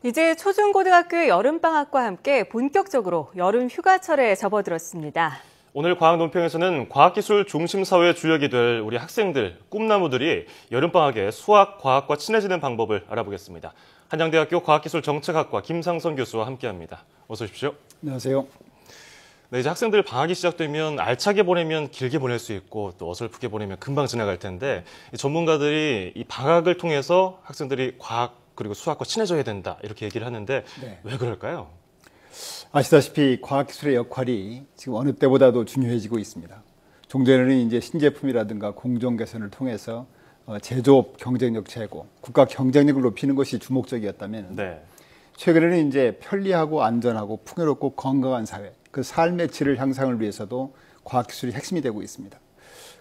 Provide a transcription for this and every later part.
이제 초중고등학교의 여름방학과 함께 본격적으로 여름 휴가철에 접어들었습니다. 오늘 과학 논평에서는 과학기술 중심사회의 주역이 될 우리 학생들, 꿈나무들이 여름방학에 수학, 과학과 친해지는 방법을 알아보겠습니다. 한양대학교 과학기술정책학과 김상선 교수와 함께합니다. 어서 오십시오. 안녕하세요. 네, 이제 학생들 방학이 시작되면 알차게 보내면 길게 보낼 수 있고 또 어설프게 보내면 금방 지나갈 텐데 전문가들이 이 방학을 통해서 학생들이 과학 그리고 수학과 친해져야 된다 이렇게 얘기를 하는데 왜 그럴까요? 아시다시피 과학기술의 역할이 지금 어느 때보다도 중요해지고 있습니다. 종전에는 이제 신제품이라든가 공정 개선을 통해서 제조업 경쟁력 제고, 국가 경쟁력을 높이는 것이 주목적이었다면 최근에는 이제 편리하고 안전하고 풍요롭고 건강한 사회, 그 삶의 질을 향상을 위해서도 과학기술이 핵심이 되고 있습니다.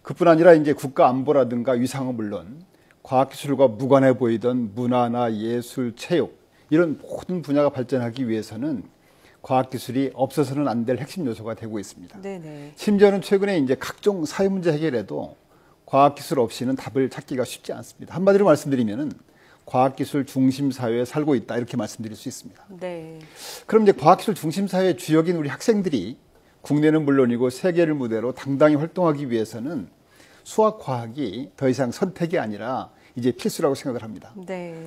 그뿐 아니라 이제 국가 안보라든가 위상은 물론 과학기술과 무관해 보이던 문화나 예술, 체육 이런 모든 분야가 발전하기 위해서는 과학기술이 없어서는 안 될 핵심 요소가 되고 있습니다. 심지어는 최근에 이제 각종 사회 문제 해결에도 과학기술 없이는 답을 찾기가 쉽지 않습니다. 한마디로 말씀드리면은 과학기술 중심 사회에 살고 있다 이렇게 말씀드릴 수 있습니다. 그럼 이제 과학기술 중심 사회의 주역인 우리 학생들이 국내는 물론이고 세계를 무대로 당당히 활동하기 위해서는 수학, 과학이 더 이상 선택이 아니라 이제 필수라고 생각을 합니다.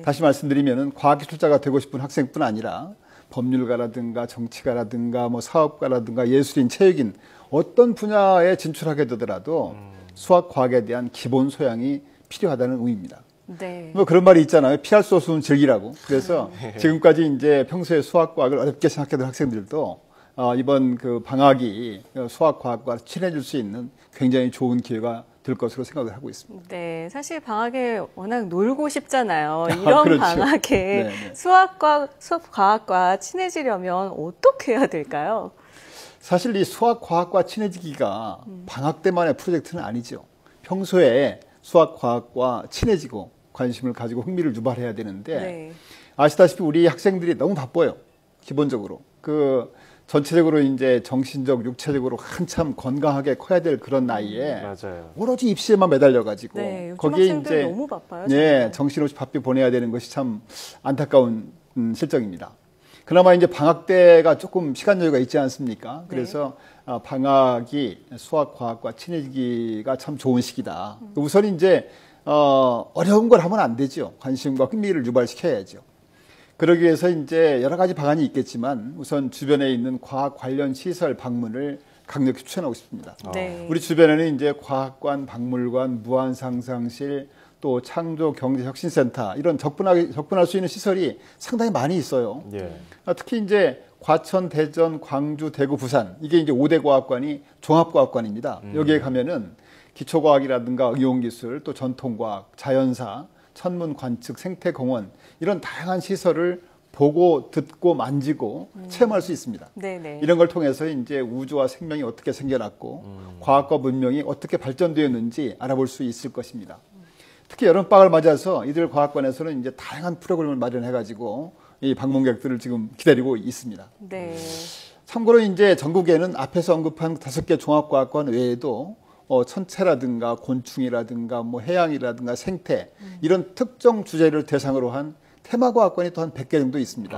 다시 말씀드리면은 과학기술자가 되고 싶은 학생뿐 아니라 법률가라든가 정치가라든가 뭐 사업가라든가 예술인, 체육인 어떤 분야에 진출하게 되더라도 수학, 과학에 대한 기본 소양이 필요하다는 의미입니다. 뭐 그런 말이 있잖아요. 피할 수 없으면 즐기라고. 그래서 지금까지 이제 평소에 수학, 과학을 어렵게 생각했던 학생들도 이번 그 방학이 수학, 과학과 친해질 수 있는 굉장히 좋은 기회가 될 것으로 생각을 하고 있습니다. 사실 방학에 워낙 놀고 싶잖아요. 이런 그렇죠. 방학에 수학, 과학과 친해지려면 어떻게 해야 될까요? 사실 이 수학, 과학과 친해지기가 방학 때만의 프로젝트는 아니죠. 평소에 수학, 과학과 친해지고 관심을 가지고 흥미를 유발해야 되는데 아시다시피 우리 학생들이 너무 바빠요. 기본적으로. 전체적으로 이제 정신적, 육체적으로 한참 건강하게 커야 될 그런 나이에 오로지 입시에만 매달려가지고 거기에 이제 너무 바빠요. 정신없이 바삐 보내야 되는 것이 참 안타까운 실정입니다. 그나마 이제 방학 때가 조금 시간 여유가 있지 않습니까? 그래서 방학이 수학, 과학과 친해지기가 참 좋은 시기다. 우선 이제 어려운 걸 하면 안 되죠. 관심과 흥미를 유발시켜야죠. 그러기 위해서 이제 여러 가지 방안이 있겠지만 우선 주변에 있는 과학 관련 시설 방문을 강력히 추천하고 싶습니다. 우리 주변에는 이제 과학관, 박물관, 무한상상실, 또 창조경제혁신센터 이런 접근할 수 있는 시설이 상당히 많이 있어요. 특히 이제 과천, 대전, 광주, 대구, 부산 이게 이제 5대 과학관이 종합과학관입니다. 여기에 가면은 기초과학이라든가 응용기술, 또 전통과학, 자연사, 천문 관측, 생태공원 이런 다양한 시설을 보고 듣고 만지고 체험할 수 있습니다. 이런 걸 통해서 이제 우주와 생명이 어떻게 생겨났고 과학과 문명이 어떻게 발전되었는지 알아볼 수 있을 것입니다. 특히 여름방학을 맞아서 이들 과학관에서는 이제 다양한 프로그램을 마련해가지고 이 방문객들을 지금 기다리고 있습니다. 참고로 이제 전국에는 앞에서 언급한 5개 종합과학관 외에도 천체라든가 곤충이라든가 뭐 해양이라든가 생태 이런 특정 주제를 대상으로 한 테마과학관이 또 한 100개 정도 있습니다.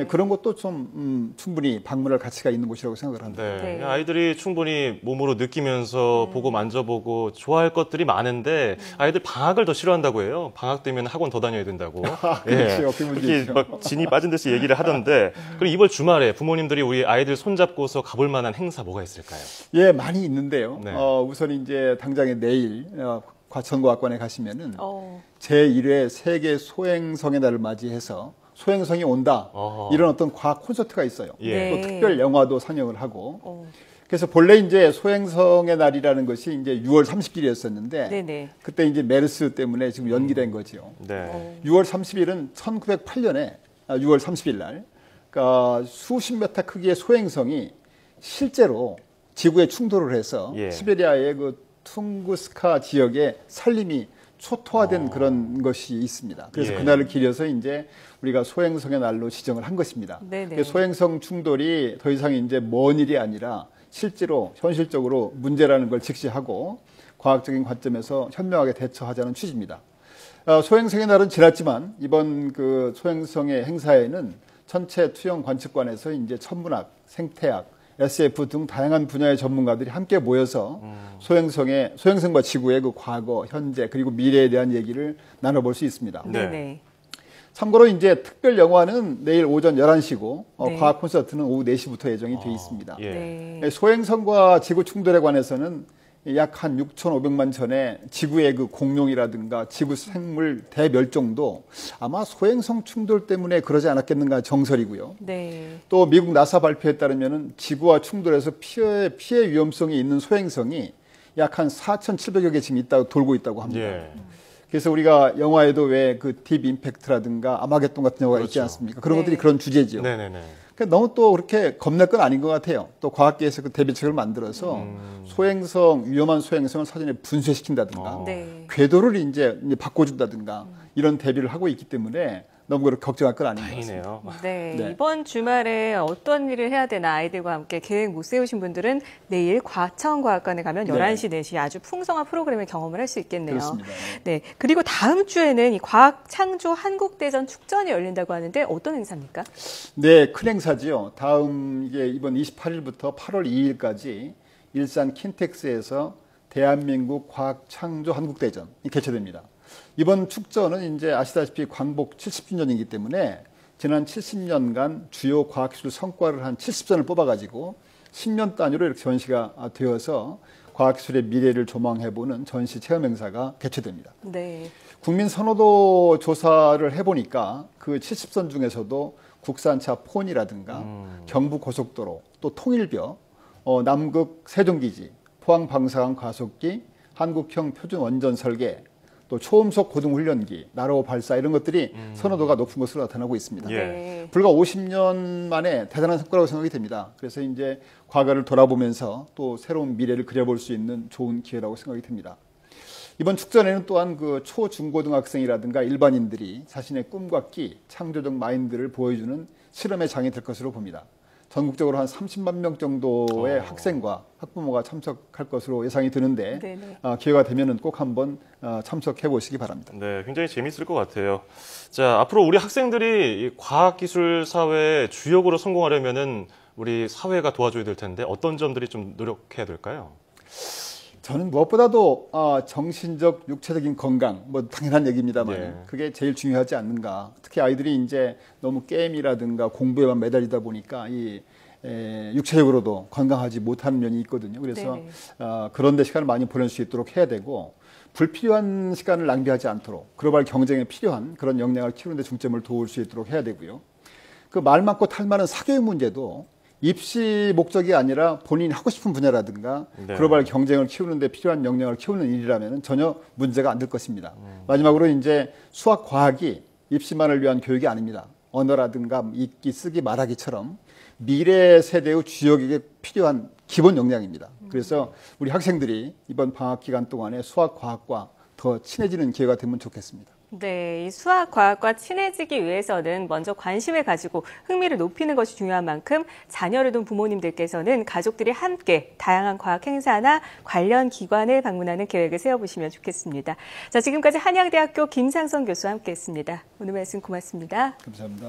그런 것도 좀 충분히 방문할 가치가 있는 곳이라고 생각을 합니다. 아이들이 충분히 몸으로 느끼면서 보고 만져보고 좋아할 것들이 많은데 아이들 방학을 더 싫어한다고 해요. 방학 되면 학원 더 다녀야 된다고. 그렇죠. 그렇게 막 진이 빠진 듯이 얘기를 하던데 그럼 이번 주말에 부모님들이 우리 아이들 손잡고서 가볼 만한 행사 뭐가 있을까요? 많이 있는데요. 우선 이제 당장에 내일 과천과학관에 가시면은 제1회 세계 소행성의 날을 맞이해서 소행성이 온다 이런 어떤 과학 콘서트가 있어요. 또 특별 영화도 상영을 하고 그래서 본래 이제 소행성의 날이라는 것이 이제 6월 30일이었었는데 그때 이제 메르스 때문에 지금 연기된 거죠. 6월 30일은 1908년에 6월 30일 날 그러니까 수십 메타 크기의 소행성이 실제로 지구에 충돌을 해서 시베리아의 그 퉁구스카 지역에 산림이 초토화된 그런 것이 있습니다. 그래서 그날을 기려서 이제 우리가 소행성의 날로 지정을 한 것입니다. 소행성 충돌이 더 이상 이제 먼 일이 아니라 실제로 현실적으로 문제라는 걸 직시하고 과학적인 관점에서 현명하게 대처하자는 취지입니다. 소행성의 날은 지났지만 이번 그 소행성의 행사에는 전체 투영 관측관에서 이제 천문학, 생태학, SF 등 다양한 분야의 전문가들이 함께 모여서 소행성과 지구의 그 과거, 현재 그리고 미래에 대한 얘기를 나눠볼 수 있습니다. 네네. 참고로 이제 특별 영화는 내일 오전 11시고 네. 과학 콘서트는 오후 4시부터 예정이 돼 있습니다. 네. 소행성과 지구 충돌에 관해서는 약 한 6,500만 전에 지구의 그 공룡이라든가 지구 생물 대멸종도 아마 소행성 충돌 때문에 그러지 않았겠는가 정설이고요. 네. 또 미국 나사 발표에 따르면 지구와 충돌해서 피해 위험성이 있는 소행성이 약 한 4,700여 개 지금 돌고 있다고 합니다. 예. 그래서 우리가 영화에도 왜 그 딥 임팩트라든가 아마겟돈 같은 영화가 있지 않습니까? 그런 것들이 그런 주제죠. 네네네. 그러니까 너무 또 그렇게 겁낼 건 아닌 것 같아요. 또 과학계에서 그 대비책을 만들어서 위험한 소행성을 사전에 분쇄시킨다든가 네. 궤도를 이제 바꿔준다든가 이런 대비를 하고 있기 때문에 너무 그렇게 걱정할 건 아닌 것 같습니다. 다행이네요. 네, 네. 이번 주말에 어떤 일을 해야 되나 아이들과 함께 계획 못 세우신 분들은 내일 과천과학관에 가면 11시, 4시 아주 풍성한 프로그램을 경험을 할 수 있겠네요. 그렇습니다. 네, 그리고 다음 주에는 이 과학 창조 한국대전 축전이 열린다고 하는데 어떤 행사입니까? 네, 큰 행사지요. 다음 이게 이번 28일부터 8월 2일까지 일산 킨텍스에서 대한민국 과학 창조 한국대전이 개최됩니다. 이번 축전은 이제 아시다시피 광복 70주년이기 때문에 지난 70년간 주요 과학기술 성과를 한 70전을 뽑아가지고 10년 단위로 이렇게 전시가 되어서 과학기술의 미래를 조망해보는 전시 체험 행사가 개최됩니다. 네. 국민 선호도 조사를 해보니까 그 70선 중에서도 국산차 폰이라든가 경부고속도로 또 통일벼, 남극 세종기지, 포항방사강 가속기, 한국형 표준 원전 설계, 또 초음속 고등훈련기, 나로 발사 이런 것들이 선호도가 높은 것으로 나타나고 있습니다. 예. 네. 불과 50년 만에 대단한 성과라고 생각이 됩니다. 그래서 이제 과거를 돌아보면서 또 새로운 미래를 그려볼 수 있는 좋은 기회라고 생각이 듭니다. 이번 축전에는 또한 그 초, 중고등학생이라든가 일반인들이 자신의 꿈과 끼, 창조적 마인드를 보여주는 실험의 장이 될 것으로 봅니다. 전국적으로 한 30만 명 정도의 학생과 학부모가 참석할 것으로 예상이 드는데 기회가 되면은 꼭 한번 참석해 보시기 바랍니다. 네, 굉장히 재밌을 것 같아요. 자, 앞으로 우리 학생들이 이 과학기술 사회의 주역으로 성공하려면은 우리 사회가 도와줘야 될 텐데 어떤 점들이 좀 노력해야 될까요? 저는 무엇보다도 정신적, 육체적인 건강, 뭐 당연한 얘기입니다만 예. 그게 제일 중요하지 않는가. 특히 아이들이 이제 너무 게임이라든가 공부에만 매달리다 보니까 육체적으로도 건강하지 못하는 면이 있거든요. 그래서 그런 데 시간을 많이 보낼 수 있도록 해야 되고 불필요한 시간을 낭비하지 않도록 글로벌 경쟁에 필요한 그런 역량을 키우는 데 중점을 도울 수 있도록 해야 되고요. 그 말 많고 탈 많은 사교육 문제도 입시 목적이 아니라 본인이 하고 싶은 분야라든가 글로벌 경쟁을 키우는 데 필요한 역량을 키우는 일이라면 전혀 문제가 안 될 것입니다. 마지막으로 이제 수학, 과학이 입시만을 위한 교육이 아닙니다. 언어라든가 읽기, 쓰기, 말하기처럼 미래 세대의 주역에게 필요한 기본 역량입니다. 그래서 우리 학생들이 이번 방학 기간 동안에 수학, 과학과 더 친해지는 기회가 되면 좋겠습니다. 네, 이 수학, 과학과 친해지기 위해서는 먼저 관심을 가지고 흥미를 높이는 것이 중요한 만큼 자녀를 둔 부모님들께서는 가족들이 함께 다양한 과학 행사나 관련 기관을 방문하는 계획을 세워보시면 좋겠습니다. 자, 지금까지 한양대학교 김상선 교수와 함께했습니다. 오늘 말씀 고맙습니다. 감사합니다.